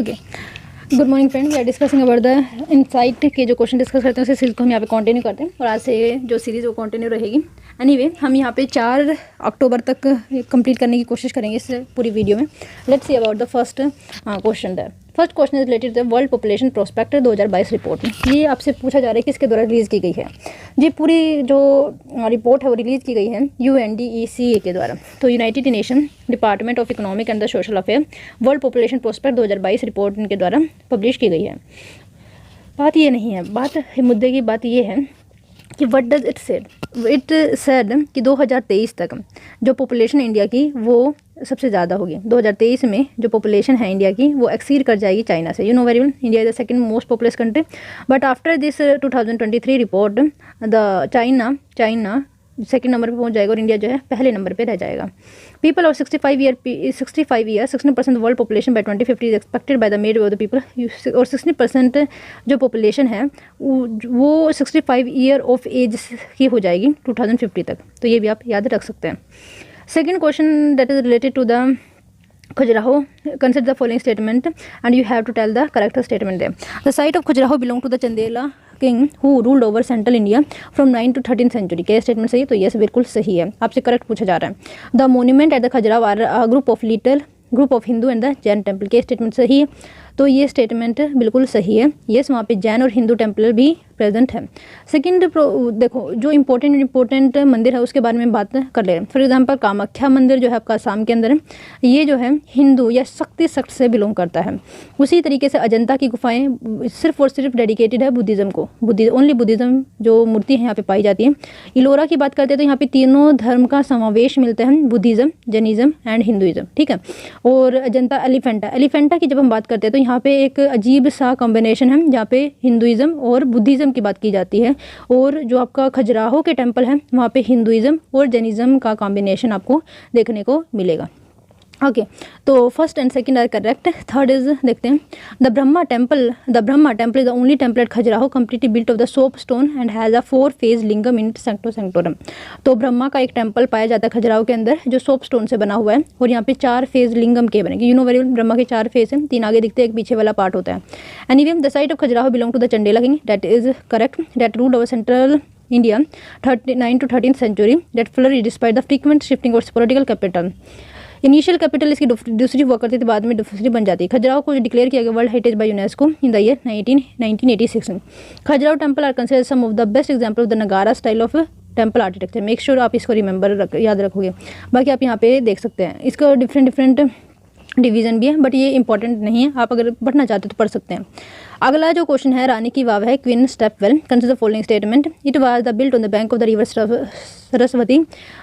Okay, good morning friend. We are discussing about the insight के जो question discuss करते हैं उसे सीरीज को हम यहाँ पे कंटिन्यू करते हैं और आज से जो सीरीज़ वो कंटिन्यू रहेगी। एनीवे हम यहाँ पे 4 अक्टूबर तक कंप्लीट करने की कोशिश करेंगे इस पूरी वीडियो में। Let's see about the first question that first question is related to world population prospect 2022 report. ये आपसे पूछा जा रहा है किसके द्वारा रिलीज़ की गई है। ये पूरी जो रिपोर्ट है वो रिलीज़ की गई है UNDECA के द्वारा। तो United nation department of economic and the social affair world population prospect 2022 report इनके द्वारा पब्लिश की गई है। बात ये नहीं है, मुद्दे की बात ये है कि what does it said. It said कि 2023 तक जो पॉपुलेशन इंडिया की वो सबसे ज़्यादा होगी। 2023 में जो पॉपुलेशन है इंडिया की वो एक्सीड कर जाएगी चाइना से। You know very well, India is the second most populous country, but after this 2023 report the China second number पे पहुंच जाएगा और इंडिया जो है पहले नंबर पे रह जाएगा। People of 65 year 60% world population bye 2050 is expected by the made of the people. और 60% जो पॉपुलेशन है वो 65 ईयर ऑफ एज की हो जाएगी 2050 तक। तो ये भी आप याद रख सकते हैं। Second question that is related to the Khajuraho. Consider the following statement and you have to tell the correct statement there. The site of Khajuraho belonged to the Chandela king who ruled over central India from 9th to 13th century. क्या statement सही है? तो yes, बिल्कुल सही है। आपसे correct पूछा जा रहा है। The monument at the Khajuraho are group of Hindu and the Jain temple. के स्टेटमेंट सही है? तो ये स्टेटमेंट बिल्कुल सही है। यस, वहाँ पे जैन और हिंदू टेम्पल भी प्रेजेंट है। सेकंड, देखो जो इम्पोर्टेंट मंदिर है उसके बारे में बात कर ले रहे हैं। फॉर एग्जांपल कामाख्या मंदिर जो है आपका आसाम के अंदर है, ये जो है हिंदू या शक्ति सेक्ट से बिलोंग करता है। उसी तरीके से अजंता की गुफाएं सिर्फ और सिर्फ डेडिकेटेड है बुद्धिज़्म को। ओनली बुद्धिज़्म जो मूर्ति है यहाँ पे पाई जाती है। इलोरा की बात करते हैं तो यहाँ पे तीनों धर्म का समावेश मिलता है, बुद्धिज़्म, जैनिज़्म एंड हिंदुइज़्म। ठीक है। और अजंता एलिफेंटा की जब हम बात करते हैं तो यहाँ पे एक अजीब सा कॉम्बिनेशन है जहाँ पे हिंदुइज़्म और बुद्धिज़्म की बात की जाती है। और जो आपका खजुराहो के टेम्पल है वहाँ पे हिंदुइज़्म और जैनिज़्म का कॉम्बिनेशन आपको देखने को मिलेगा। ओके, तो first and second are correct. Third is देखते हैं the Brahma temple is the only temple at Khajuraho completely built of the soapstone and has a 4 phase lingam in सेंक्टो सेंक्टोरम। तो ब्रह्मा का एक टेम्पल पाया जाता है खजुराहो के अंदर जो सोप स्टोन से बना हुआ है और यहाँ पे 4 फेज लिंगम के बनेंगे। You know very well, Brahma के 4 फेज हैं, 3 आगे दिखते हैं, एक पीछे वाला पार्ट होता है। Anyway the site of Khajuraho belong to the Chandela king that is correct that ruled over central India 9th to 13th century that flourished despite the frequent shifting of its political capital. Initial capital इसकी दूसरी हुआ करती थी, बाद में दूसरी बन जाती है। खजुराहो को डिक्लेयर किया गया world heritage by UNESCO in the year 1986 में। Khajuraho temple are considered some of the best example of the Nagara style of temple architecture. Make sure आप इसको याद रखोगे। बाकी आप यहाँ पे देख सकते हैं इसका डिफरेंट डिवीज़न भी है, बट ये इंपॉर्टेंट नहीं है। आप अगर पढ़ना चाहते तो पढ़ सकते हैं। अगला जो क्वेश्चन है रानी की वाव है queen stepwell. Consider the following statement. It was the built on the bank of the river Saraswati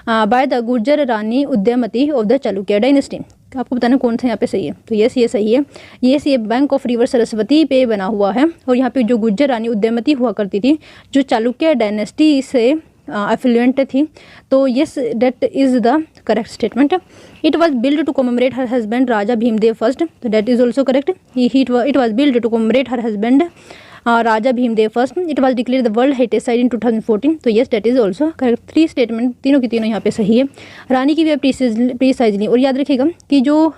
by the Gurjar rani Udayamati of the Chalukya dynasty. आपको बताना कौन सा यहाँ पे सही है। तो यस, ये सही है। ये बैंक ऑफ रिवर सरस्वती पे बना हुआ है और यहाँ पे जो गुर्जर रानी उद्यमती हुआ करती थी जो चालुक्य डायनेस्टी से एफिलिएंट थी। तो yes, that is the correct statement. It was build to commemorate her husband Raja Bhimdev first. तो that is also correct. It was build to commemorate her husband Raja Bhimdev first. It was declare the world heritage site in 2014। तो yes, that is also correct. 3 statement तीनों की तीनों यहाँ पे सही है। रानी की भी प्रीसाइजली। और याद रखिएगा कि जो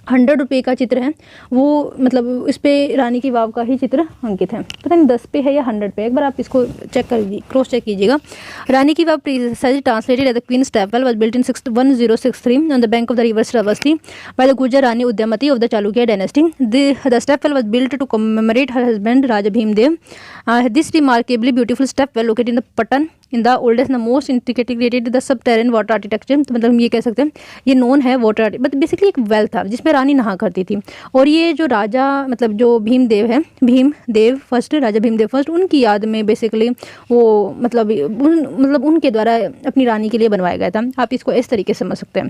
100 रुपये का चित्र है वो मतलब इस पर रानी की वाव का ही चित्र अंकित है। पता नहीं 10 पे है या 100 पे, एक बार आप इसको चेक कर लीजिए, क्रॉस चेक कीजिएगा। Rani ki Vav translated as the queen stepwell was built in 1063 on the bank of the river Saraswati by the Gurjar rani Udayamati of the Chalukya dynasty. The stepwell was built to commemorate her husband Raja Bhimdev. This remarkably beautiful stepwell located in the Patan in the oldest the most intricately created the subterranean water architecture. तो मतलब हम ये कह सकते हैं ये known है water, but basically एक वेल था जिसमें रानी नहा करती थी। और ये जो राजा मतलब जो भीमदेव फर्स्ट उनकी याद में बेसिकली वो मतलब उनके द्वारा अपनी रानी के लिए बनवाया गया था। आप इसको इस तरीके से समझ सकते हैं।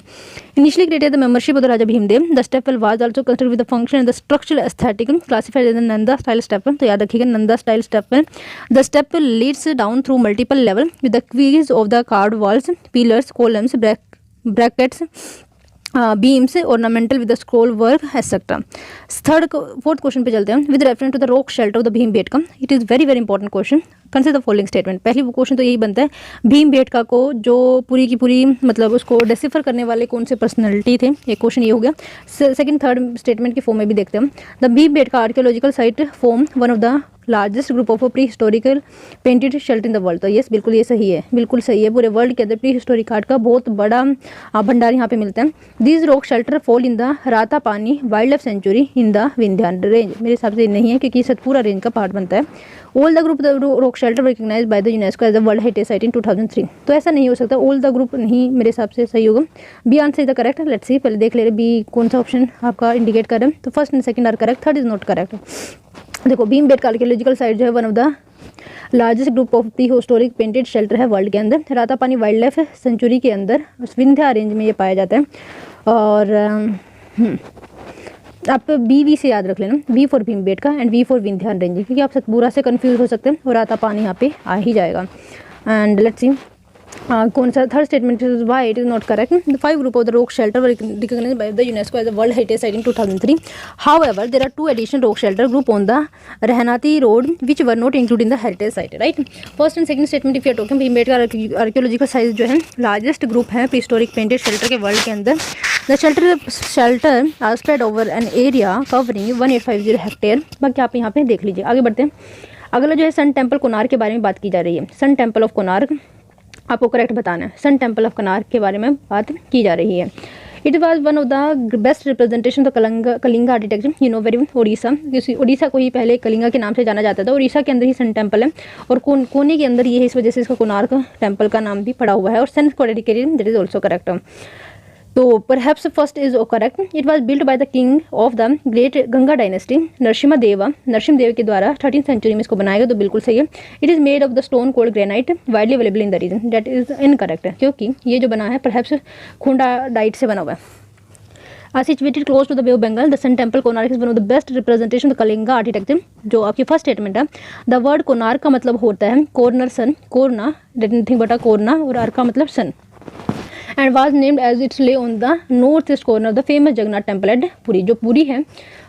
Initially created the membership of the Raja Bhimdev. The stepwell was also considered with the function and the structural aesthetic classified as Nanda style stepwell. तो याद रखिएगा Nanda style stepwell. The stepwell leads down through multiple level with the quays of the carved walls, pillars, columns, brackets beams ornamental with the scroll work etcetera. Fourth question पे चलते हैं। With reference to the rock shelter of the Bhimbetka, it is very very important question, consider the following statement. पहली question तो यही बनता है, भीमबेटका को जो पूरी की पूरी मतलब उसको डिसिफर करने वाले कौन से पर्सनैलिटी थे, एक क्वेश्चन ये हो गया। सेकंड थर्ड स्टेटमेंट के फॉर्म में भी देखते हैं। The Bhimbetka archaeological site form one of the largest group of pre historical painted shelter in the world. तो यस बिल्कुल ये सही है, बिल्कुल सही है। पूरे वर्ल्ड के अंदर प्री हिस्टोरिक आर्ट का बहुत बड़ा भंडार यहाँ पे मिलता है। This rock shelter fall in the Ratapani wild life sanctuary in the Vindhyan range. मेरे हिसाब से नहीं है क्योंकि सतपुरा रेंज का पार्ट बनता है। All the group the rock shelter recognised by the UNESCO as the world heritage site in 2003। तो ऐसा नहीं हो सकता, ऑल द ग्रुप नहीं, मेरे हिसाब से सही होगा। B answer is the correct. Let's see, पहले देख ले रहे बी कौन सा ऑप्शन आपका इंडिकेट कर रहे हैं। तो first and second are correct, third is not correct. देखो भीमबेटका आर्कियोलॉजिकल साइट जो है one of the largest group of pre historic painted shelter है वर्ल्ड के अंदर। रातापानी वाइल्ड लाइफ सेंचुरी के अंदर विंध्या रेंज में ये पाया जाता है। और आप बी से याद रख लेना, B for Bhimbetka and V for Vindhyan range, क्योंकि आप सतपुरा से कंफ्यूज हो सकते हैं और रातापानी यहाँ पे आ ही जाएगा। एंड लेट्स सी कौन सा third statement is why it is not correct. The 5 group of the rock shelter were recognised by the UNESCO as the world heritage site in 2003। However there are 2 additional rock shelter group on the रहनाती road which were not include in the heritage site, right. First and second statement if you are talking Bhimbetka archaeological site जो है largest group है pre historic painted shelter के world के अंदर। The shelter are spread over an area covering 1850 hectare. बाकी आप यहाँ पे देख लीजिए। आगे बढ़ते हैं। अगला जो है सन टेम्पल कोणार्क के बारे में बात की जा रही है। सन टेम्पल ऑफ कोणार्क आपको करेक्ट बताना है। सन टेम्पल ऑफ कोणार्क के बारे में बात की जा रही है। It was one of the best representation of Kalinga architecture, you know very Orissa, क्योंकि उड़ीसा को ही पहले कलिंगा के नाम से जाना जाता था। उड़ीसा के अंदर ही सन टेम्पल है और कोने के अंदर ये है, इस वजह से इसका कोणार्क टेम्पल का नाम भी पड़ा हुआ है। और सन को dedicated, that is also correct. तो perhaps first is correct. It was build by the king of the great Ganga dynasty Narasimha Dev के द्वारा 13th सेंचुरी में इसको बनाया गया। तो बिल्कुल सही है। It is made of the stone cold granite widely available in the region, that is incorrect, क्योंकि ये जो बना है परहैप्स खोंडाइट से बना हुआ है। Situated close to the bay of Bengal, the sun temple Konark is one of the best representation of Kalinga architecture. जो आपकी फर्स्ट स्टेटमेंट है, द वर्ड कोणार्क का मतलब होता है कॉर्नर सन, कोरना दैट नथिंग बट अ कोरना, और अर्क का मतलब sun. And was named as its lay on the north east corner of the famous Jagannath temple at Puri. जो पुरी है,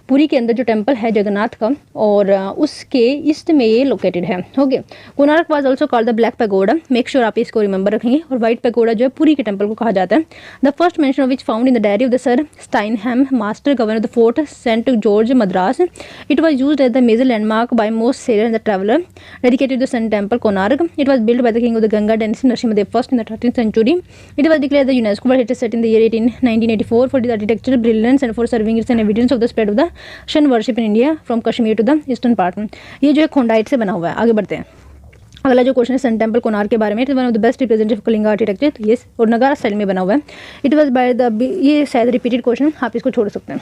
पुरी के अंदर जो टेम्पल है जगन्नाथ का, और उसके ईस्ट में ये लोकेटेड है। Okay, Konark was also called the black pagoda, make sure आप इसको रिमेंबर रखेंगे। और व्हाइट पैगोडा जो है पुरी के टेम्पल को कहा जाता है। The first mention of which found in the diary of the sir Streynsham, Master governor of the fort saint George Madras. It was used as the major landmark by most sailor and the traveller, dedicated the sun temple Konark. It was build by the king of the Ganga dynasty Narasimha Dev first in the 13th century. It was declared the UNESCO World Heritage Site in the year 1984 for its architectural brilliance and for serving as an evidence of the spread of the Shan worship in India from Kashmir to the eastern part. ये जो है खोंडाइट से बना हुआ है। आगे बढ़ते हैं। अगला जो क्वेश्चन है सन टेम्पल कोणार्क के बारे में। It is one of the best representative Kalinga architecture. तो ये और नगारा स्टाइल में बना हुआ है। इट वाज बाय द, ये शायद रिपीटेड क्वेश्चन, आप इसको छोड़ सकते हैं।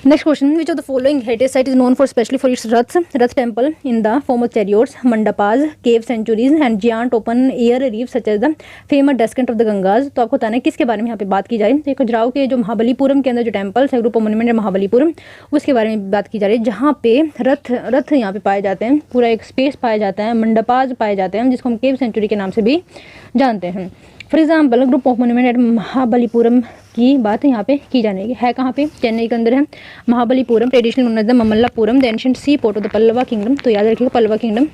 Next question, which of the following heritage site is known for specially for its rath temple in the form of chariots, mandapas, cave sanctuaries and giant open air relief such as the famous descent of the Ganges. तो आपको बताना है किसके बारे में यहाँ पे बात की जाए। तो खजुराहो के जो महाबलीपुरम के अंदर जो टेम्पल्स है, ग्रुप ऑफ मोन्यूमेंट महाबलीपुरम, उसके बारे में बात की जा रही है, जहाँ पे रथ यहाँ पे पाए जाते हैं, पूरा एक स्पेस पाया जाता है, मंडपाज पाए जाते हैं, जिसको हम केव सेंचुरी के नाम से भी जानते हैं। For example group of monument at Mahabalipuram की बात यहाँ पे की जाने की है। कहाँ पे? चेन्नई के अंदर है Mahabalipuram, traditional known as the Mamallapuram, the ancient sea port of the Pallava kingdom. तो याद रखिएगा Pallava kingdom.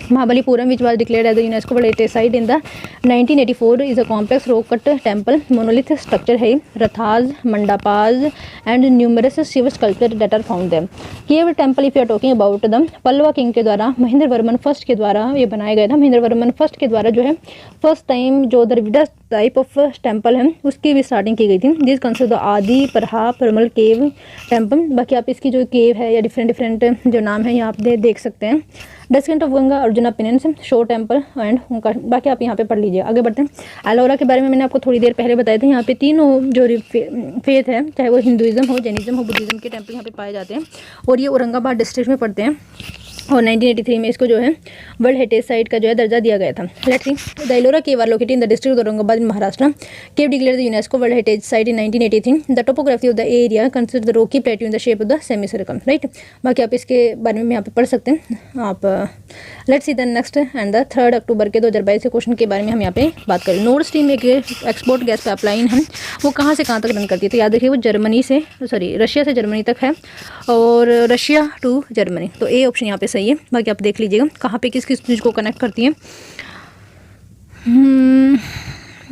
Mahabalipuram which was declared as the UNESCO World Heritage Site in the 1984 is a complex rock cut temple monolith structure है, rathas, mandapas and numerous Shiva sculptures that are found there. Cave temple if you are talking about the Pallava king के द्वारा Mahendra Varman first के द्वारा ये बनाया गया था। Mahendra Varman first के द्वारा जो है फर्स्ट टाइम जो द्रविड़ टाइप ऑफ टेम्पल है उसकी भी स्टार्टिंग की गई थी। दिस कंसिडर द आदि प्रहा परमल केव टेम्पल। बाकी आप इसकी जो केव है या डिफरेंट जो नाम है यहाँ आप देख सकते हैं। Descent of Ganga, Arjuna penance, shore temple and उनका बाकी आप यहाँ पे पढ़ लीजिए। आगे बढ़ते हैं। एलोरा के बारे में मैंने आपको थोड़ी देर पहले बताया था। यहाँ पे तीनों जो फेथ है, चाहे वो हिंदुइज्म हो, जैनिज्म हो, बुद्धिज्म के टेम्पल यहाँ पे पाए जाते हैं और ये औरंगाबाद डिस्ट्रिक्ट में पड़ते हैं। और 1983 में इसको जो है वर्ल्ड हेरिटेज साइट का जो है दर्जा दिया गया था। Let's see the Ellora cave are located in the district of Aurangabad in Maharashtra. Cave declared the UNESCO world heritage site in 1983। The topography of the area consider the rocky plateau in the shape of the semi circle, right. बाकी आप इसके बारे में यहाँ पे पढ़ सकते हैं आप। Let's see the next and the 3 अक्टूबर के 2022 के क्वेश्चन के बारे में हम यहाँ पे बात करें। नॉर्थ स्ट्रीम एक एक्सपोर्ट गैस पाइपलाइन है, वो कहाँ से कहाँ तक रन करती है? तो याद रखिए वो रशिया से जर्मनी तक है और रशिया टू जर्मनी। तो ए ऑप्शन यहाँ पे सही है। बाकी आप देख लीजिएगा कहाँ पे किस किस चीज़ को कनेक्ट करती है।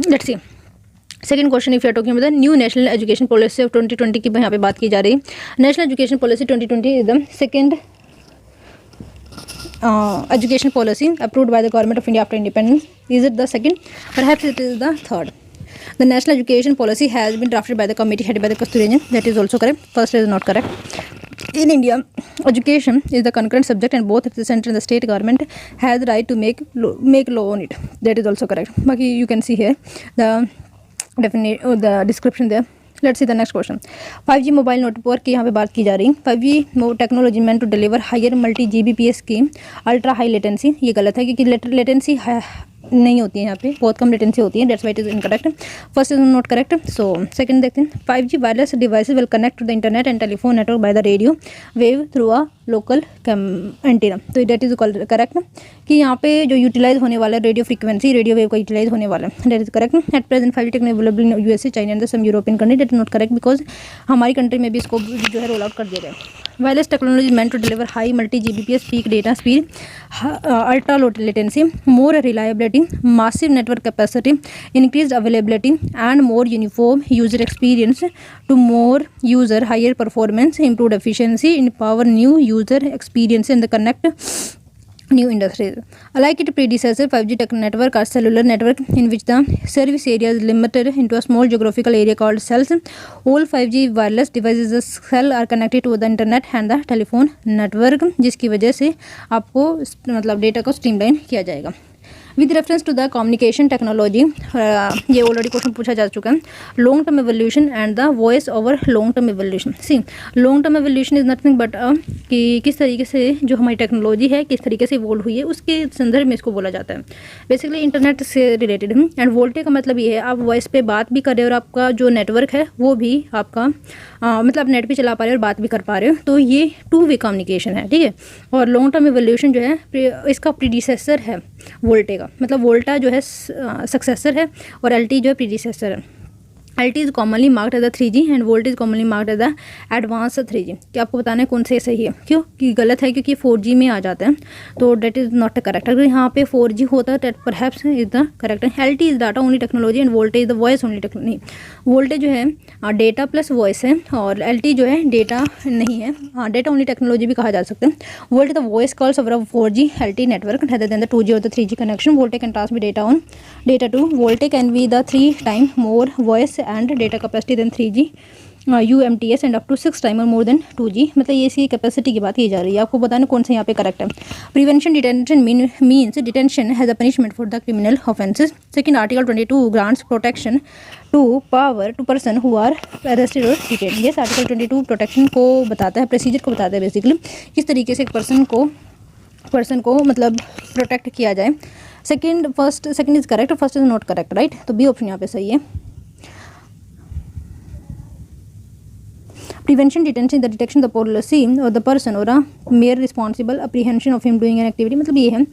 Let's see second question, if you are talking about the new national education policy of 2020 की यहाँ पे बात की जा रही है। National education policy 2020 is the second education policy approved by the government of India after independence. Is it the second? Perhaps it is the third. The national education policy has been drafted by the committee headed by the Kasturiranjan. That is also correct. First is not correct. In India, education is the concurrent subject and both the center and the state government has the right to make law on it. That is also correct. Baki you can see here the description there. Let's see the next question. 5G mobile network की यहाँ पे बात की जा रही है। 5G technology meant to deliver higher multi Gbps की ultra high latency. ये गलत है क्योंकि लेटेंसी नहीं होती है, यहाँ पे बहुत कम लेटेंसी होती है। That's why it is incorrect. First is not correct. So second देखते हैं। 5G wireless devices will connect to the internet and telephone network by the radio wave through a local antenna. तो that is correct कि यहाँ पे जो utilize होने वाला है रेडियो फ्रीक्वेंसी, रेडियो वेव का यूटिलाइज होने वाला है। That is correct. At present 5G technology available in USA, China and some European country. That is not correct because हमारी कंट्री में भी इसको जो है रोल आउट कर दिया गया। Wireless technology meant to deliver high multi Gbps peak data speed, ultra low latency, more reliability, massive network capacity, increased availability and more uniform user experience to more user, higher performance, improved efficiency, empower new user experience and the connect new industries. Like its predecessor, 5G network are cellular network in which the service area is limited into a small geographical area called cells. All 5G wireless devices cell are connected to the internet and the telephone network, जिसकी वजह से आपको मतलब data को streamline किया जाएगा। With reference to the communication technology, ये already question पूछा जा चुका है। Long term evolution and the voice over long term evolution. See long term evolution is nothing but कि किस तरीके से जो हमारी टेक्नोलॉजी है किस तरीके से इवोल्व हुई है उसके संदर्भ में इसको बोला जाता है। बेसिकली इंटरनेट से रिलेटेड है। एंड वोल्टे का मतलब ये है आप वॉइस पे बात भी कर रहे हो और आपका जो नेटवर्क है वो भी आपका मतलब नेट पे चला पा रहे हो और बात भी कर पा रहे हो, तो ये 2 वे कम्युनिकेशन है, ठीक है। और लॉन्ग टर्म एवोल्यूशन जो है इसका प्रीडिसेसर है वोल्टे का, मतलब वोल्टा जो है सक्सेसर है और एलटी जो है प्रीडिसेसर है। LT is commonly marked as the 3G and VoLTE is commonly marked as the advance 3G। क्या आपको बताना है कौन से सही है? क्यों कि गलत है क्योंकि 4G में आ जाता है, तो डेट इज नॉट करेक्ट। अगर यहाँ पे 4G होता है that perhaps is the correct. LT is data only technology end voltage the voice only technology. Voltage जो है डेटा प्लस वॉइस है और LT जो है डेटा नहीं है, डेटा ओनली टेक्नोलॉजी भी कहा जा सकता है। Volt the voice calls over 4G LT network rather than the 2G or the 3G connection. Volte can transmit data on data to Volte can be the 3 times more voice and data capacity than 3G UMTS and up to 6 times or more than 2G। मतलब ये इसकी capacity की बात की जा रही है। आपको बताना कौन सा यहाँ पे करेक्ट है। Prevention detention means detention has a punishment for the criminal offences. Second article 22 grants protection to power to person who are arrested और डिटेन। ये आर्टिकल 22 प्रोटेक्शन को बताता है, प्रोसीजर को बताता है बेसिकली किस तरीके से एक पर्सन को मतलब प्रोटेक्ट किया जाए। Second is correct, first is not correct, right. तो बी ऑप्शन यहाँ पे सही है। Prevention detention the detection the policy और द पर्सन और a mayor responsible apprehension of him doing an activity. मतलब ये है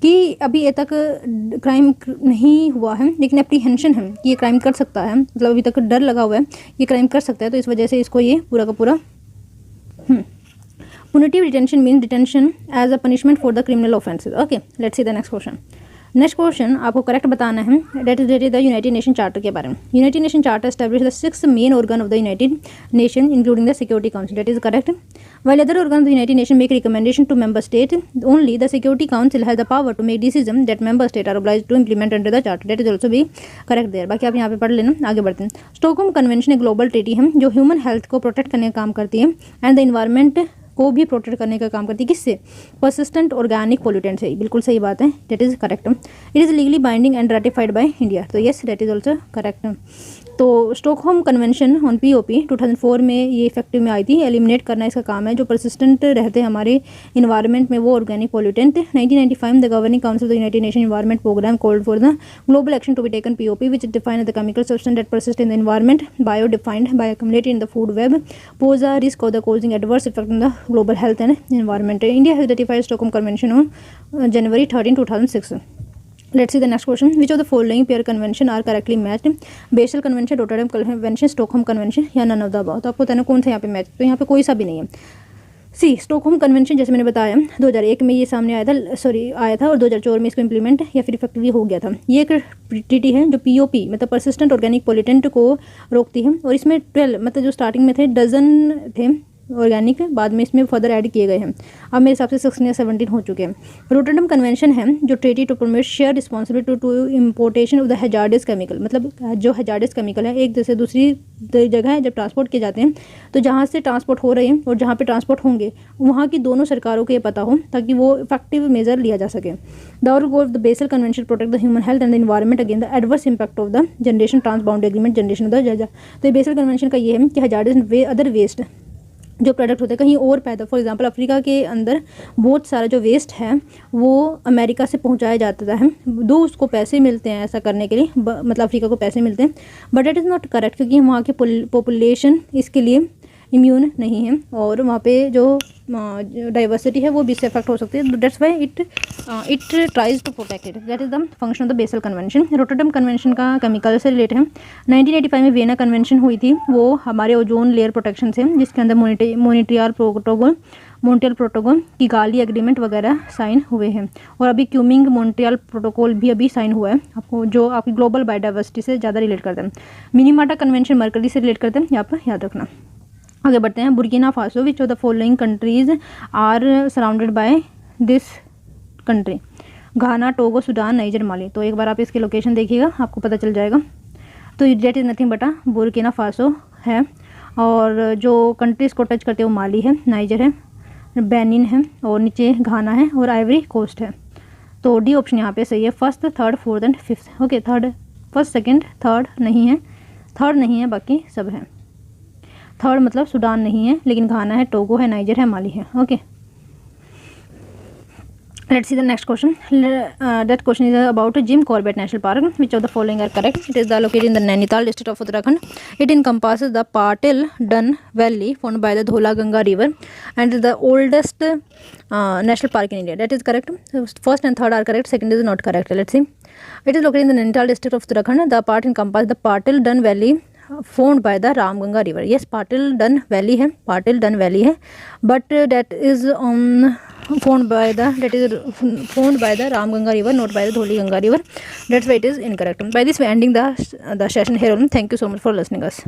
कि अभी ये तक क्राइम नहीं हुआ है लेकिन अप्रीहेंशन है कि ये क्राइम कर सकता है, मतलब अभी तक डर लगा हुआ है ये क्राइम कर सकता है, तो इस वजह से इसको ये पूरा का पूरा Punitive detention means detention as a punishment for the criminal offences. Okay, let's see the next question. Next question आपको करेक्ट बताना है। That is the United Nation charter के बारे में। United Nation charter establish the 6th main organ of the United Nation including the security council. That is correct. While other organs of the United Nations make recommendation to member state, only the Security Council has the power to make decisions that member state are obliged to implement under the charter. That is also be correct there. बाकी आप यहाँ पे पढ़ लेना, आगे बढ़ते हैं। Stockholm convention एक ग्लोबल ट्रीटी है जो ह्यूमन हेल्थ को प्रोटेक्ट करने का काम करती है एंड द इन्वायरमेंट को भी प्रोटेक्ट करने का काम करती है। किससे? परसिस्टेंट ऑर्गेनिक पोल्यूटेंट से। बिल्कुल सही बात है, that is correct. It is legally binding and ratified by India. तो yes, that is also correct. तो स्टॉकहोम कन्वेंशन ऑन पीओपी 2004 में ये इफेक्टिव में आई थी। एलिमिनेट करना इसका काम है जो परसिस्टेंट रहते हैं हमारे इन्वायरमेंट में, वो organic pollutant. 1995 the governing council of the United Nation environment programme called for the global action to be taken POP which define the chemical substance that persist in the environment bio defined by accumulated in the food web pose a risk of the causing adverse effect on the global health and environment. India has ratified Stockholm Convention on January 13, 2006. Let's see the next question. Which of the following pair convention are correctly matched? Basel Convention, Rotterdam Convention, Stockholm Convention या none of the above? तो आपको बताना कौन सा यहाँ पे match, तो यहाँ पे कोई सा भी नहीं है। सी स्टॉकहोम कन्वेंशन जैसे मैंने बताया 2001 में ये सामने आया था और 2004 में इसको इम्प्लीमेंट या फिर इफेक्टिवली हो गया था। ये एक ट्रीटी है जो पीओपी मतलब परसिस्टेंट ऑर्गेनिक पोल्यूटेंट को रोकती है, और इसमें 12 मतलब जो स्टार्टिंग में थे डजन थे ऑर्गेनिक, बाद में इसमें फर्दर ऐड किए गए हैं। अब मेरे हिसाब से 16 या 17 हो चुके हैं। रोटरडम कन्वेंशन है जो treaty to promote share responsibility to importation of the hazardous chemical, मतलब जो हैजार्डस केमिकल है एक से दूसरी जगह जब ट्रांसपोर्ट किए जाते हैं तो जहाँ से ट्रांसपोर्ट हो रहे हैं और जहाँ पे ट्रांसपोर्ट होंगे वहाँ की दोनों सरकारों को ये पता हो ताकि वो इफेक्टिव मेजर लिया जा सके। The outer goal of the Basel convention protect the human health and the environment against the adverse impact of the generation transboundary agreement generation of the जजा। तो ये बेसल कन्वेंशन का ये है कि हैजार्डस अदर वेस्ट जो product होते हैं कहीं और पैदा, फॉर एग्जांपल अफ्रीका के अंदर बहुत सारा जो वेस्ट है वो अमेरिका से पहुंचाया जाता है, दो उसको पैसे मिलते हैं ऐसा करने के लिए, मतलब अफ्रीका को पैसे मिलते हैं, but it is not correct क्योंकि वहाँ की पॉपुलेशन इसके लिए इम्यून नहीं है और वहाँ पे जो डाइवर्सिटी है वो भी इससे अफेक्ट हो सकती है। That's why it tries to protect it. That is the function of the Basel convention. Rotterdam convention का केमिकल से रिलेटेड है। 1985 में वियना कन्वेंशन हुई थी, वो हमारे ओजोन लेयर प्रोटेक्शन से, जिसके अंदर मॉन्ट्रियल प्रोटोकॉल की गाली एग्रीमेंट वगैरह साइन हुए हैं, और अभी क्यूमिंग मॉन्ट्रियल प्रोटोकॉल भी अभी साइन हुआ है, आपको जो आपकी ग्लोबल बायोडाइवर्सिटी से ज़्यादा रिलेट करते हैं। मिनीमाटा कन्वेंशन मरकरी से रिलेट करते हैं, यहाँ पर याद रखना। आगे बढ़ते हैं। Burkina Faso which of the following countries are surrounded by this country? Ghana, Togo, Sudan, Niger, Mali. तो एक बार आप इसकी लोकेशन देखिएगा आपको पता चल जाएगा। तो दैट इज़ नथिंग बटा बुर्किना फासो है, और जो कंट्रीज़ को टच करते हैं वो माली है, नाइजर है, बेनिन है, और नीचे घाना है और आइवरी कोस्ट है। तो डी ऑप्शन यहाँ पे सही है, first, third, fourth and fifth. Okay, third, first, second, third नहीं है, बाकी सब है। थर्ड मतलब सूडान नहीं है, लेकिन घाना है, टोगो है, नाइजर है, माली है। Okay, let's see the next question. That question is about Jim Corbett National Park. Which of the following are correct? It is located in the Nainital district of Uttarakhand. It encompasses the Patil Dun Valley formed by the Dhola Ganga River and is the oldest national park in India. That is correct. First and third are correct. Second is not correct. Let's see. It is located in the Nainital district of Uttarakhand. The part encompasses the Patil Dun Valley formed by the Ramganga river. Yes, Patil Dun Valley है, but that is formed by the Ramganga river, not by the Dholi Ganga river. That's why it is incorrect. By this we ending the session here. Thank you so much for listening us.